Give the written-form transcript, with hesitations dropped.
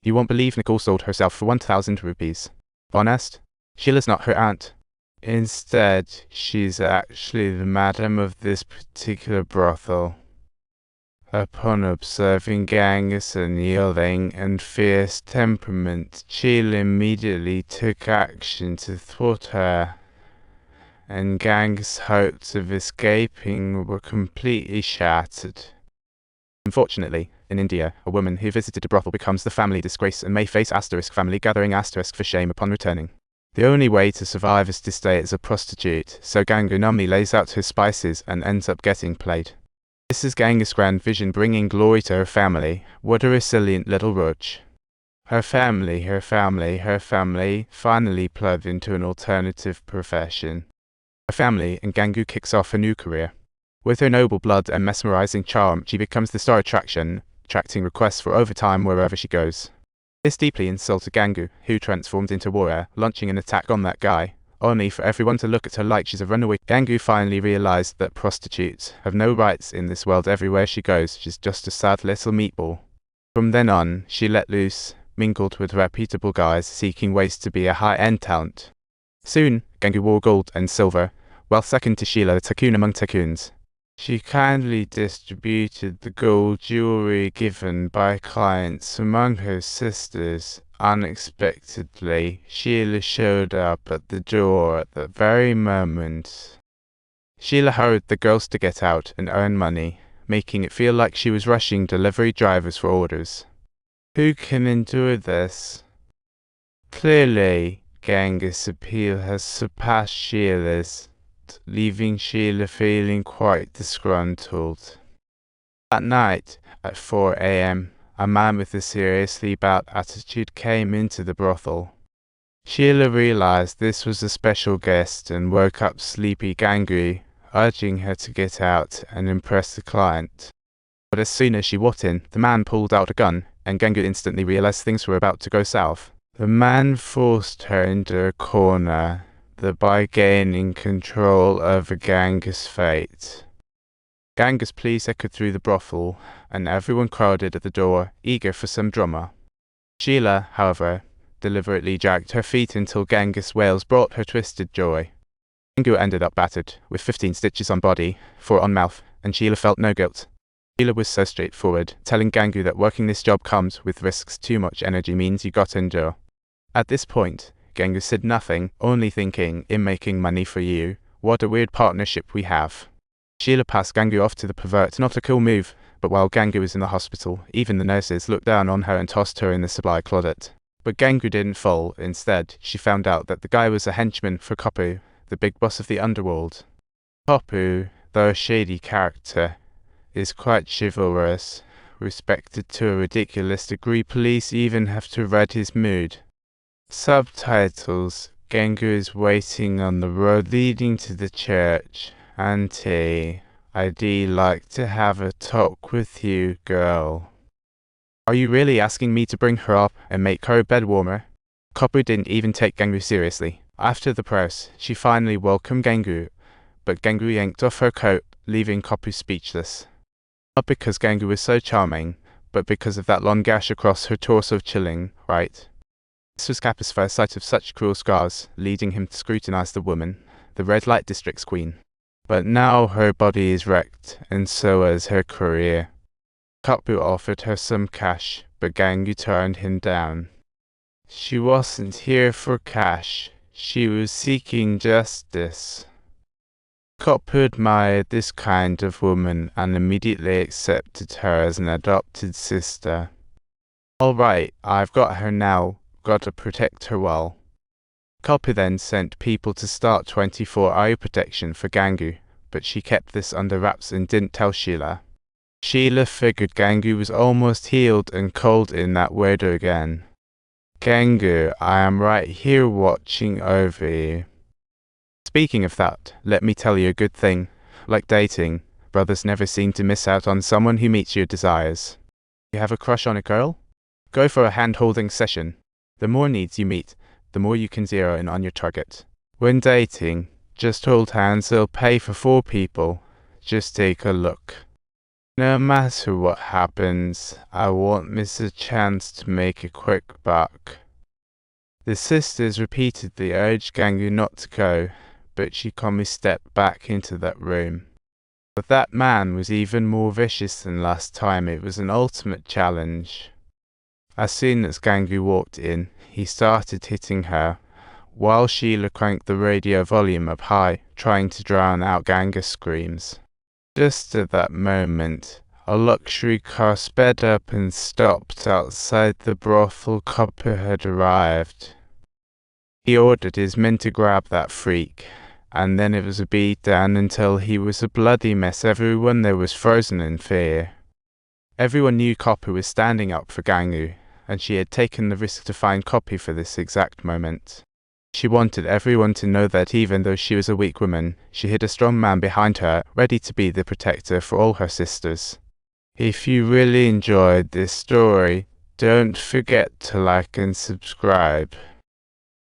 You won't believe Nicole sold herself for 1,000 rupees. Honest? Sheila's not her aunt. Instead, she's actually the madam of this particular brothel. Upon observing Gangu's unyielding and fierce temperament, Sheila immediately took action to thwart her, and Gangu's hopes of escaping were completely shattered. Unfortunately, in India, a woman who visited a brothel becomes the family disgrace and may face family gathering for shame upon returning. The only way to survive is to stay as a prostitute, so Gangu numbly lays out her spices and ends up getting played. This is Gangu's grand vision, bringing glory to her family. What a resilient little roach. Her family finally plugged into an alternative profession. Her family, and Gangu kicks off a new career. With her noble blood and mesmerizing charm, she becomes the star attraction, attracting requests for overtime wherever she goes. This deeply insulted Gangu, who transformed into warrior, launching an attack on that guy, only for everyone to look at her like she's a runaway. Gangu finally realized that prostitutes have no rights in this world. Everywhere she goes, she's just a sad little meatball. From then on, she let loose, mingled with reputable guys seeking ways to be a high-end talent. Soon, Gangu wore gold and silver, well second to Sheila, a tycoon among tycoons. She kindly distributed the gold jewelry given by clients among her sisters. Unexpectedly, Sheila showed up at the door at that very moment. Sheila hurried the girls to get out and earn money, making it feel like she was rushing delivery drivers for orders. Who can endure this? Clearly, Gangu's appeal has surpassed Sheila's, leaving Sheila feeling quite disgruntled. That night, at 4 a.m., a man with a seriously bad attitude came into the brothel. Sheila realized this was a special guest and woke up sleepy Gangu, urging her to get out and impress the client. But as soon as she walked in, the man pulled out a gun, and Gangu instantly realized things were about to go south. The man forced her into a corner, thereby gaining control over Gangu's fate. Gangu's pleas echoed through the brothel, and everyone crowded at the door, eager for some drama. Sheila, however, deliberately dragged her feet until Gangu's wails brought her twisted joy. Gangu ended up battered, with 15 stitches on body, 4 on mouth, and Sheila felt no guilt. Sheila was so straightforward, telling Gangu that working this job comes with risks. Too much energy means you gotta endure. At this point, Gangu said nothing, only thinking, in making money for you, what a weird partnership we have. Sheila passed Gangu off to the pervert, not a cool move, but while Gangu was in the hospital, even the nurses looked down on her and tossed her in the supply closet. But Gangu didn't fall. Instead, she found out that the guy was a henchman for Koppu, the big boss of the underworld. Koppu, though a shady character, is quite chivalrous, respected to a ridiculous degree. Police even have to read his mood. Subtitles: Gangu is waiting on the road leading to the church. Auntie, I'd like to have a talk with you, girl. Are you really asking me to bring her up and make her bed warmer? Koppu didn't even take Gangu seriously. After the press, she finally welcomed Gangu, but Gangu yanked off her coat, leaving Koppu speechless. Not because Gangu was so charming, but because of that long gash across her torso. Chilling, right? This was Kappa's first sight of such cruel scars, leading him to scrutinize the woman, the red light district's queen. But now her body is wrecked, and so is her career. Koppu offered her some cash, but Gangu turned him down. She wasn't here for cash, she was seeking justice. Koppu admired this kind of woman and immediately accepted her as an adopted sister. Alright, I've got her now, gotta protect her well. Koppu then sent people to start 24-hour protection for Gangu, but she kept this under wraps and didn't tell Sheila. Sheila figured Gangu was almost healed and called in that weirdo again. Gangu, I am right here watching over you. Speaking of that, let me tell you a good thing. Like dating, brothers never seem to miss out on someone who meets your desires. You have a crush on a girl? Go for a hand-holding session. The more needs you meet, the more you can zero in on your target. When dating, just hold hands, they'll pay for 4 people. Just take a look. No matter what happens, I won't miss a chance to make a quick buck. The sisters repeatedly urged Gangu not to go, but she calmly stepped back into that room. But that man was even more vicious than last time. It was an ultimate challenge. As soon as Gangu walked in, he started hitting her, while Sheila cranked the radio volume up high, trying to drown out Gangu's screams. Just at that moment, a luxury car sped up and stopped outside the brothel. Copper had arrived. He ordered his men to grab that freak, and then it was a beatdown until he was a bloody mess. Everyone there was frozen in fear. Everyone knew Copper was standing up for Gangu, and she had taken the risk to find Copy for this exact moment. She wanted everyone to know that even though she was a weak woman, she had a strong man behind her, ready to be the protector for all her sisters. If you really enjoyed this story, don't forget to like and subscribe.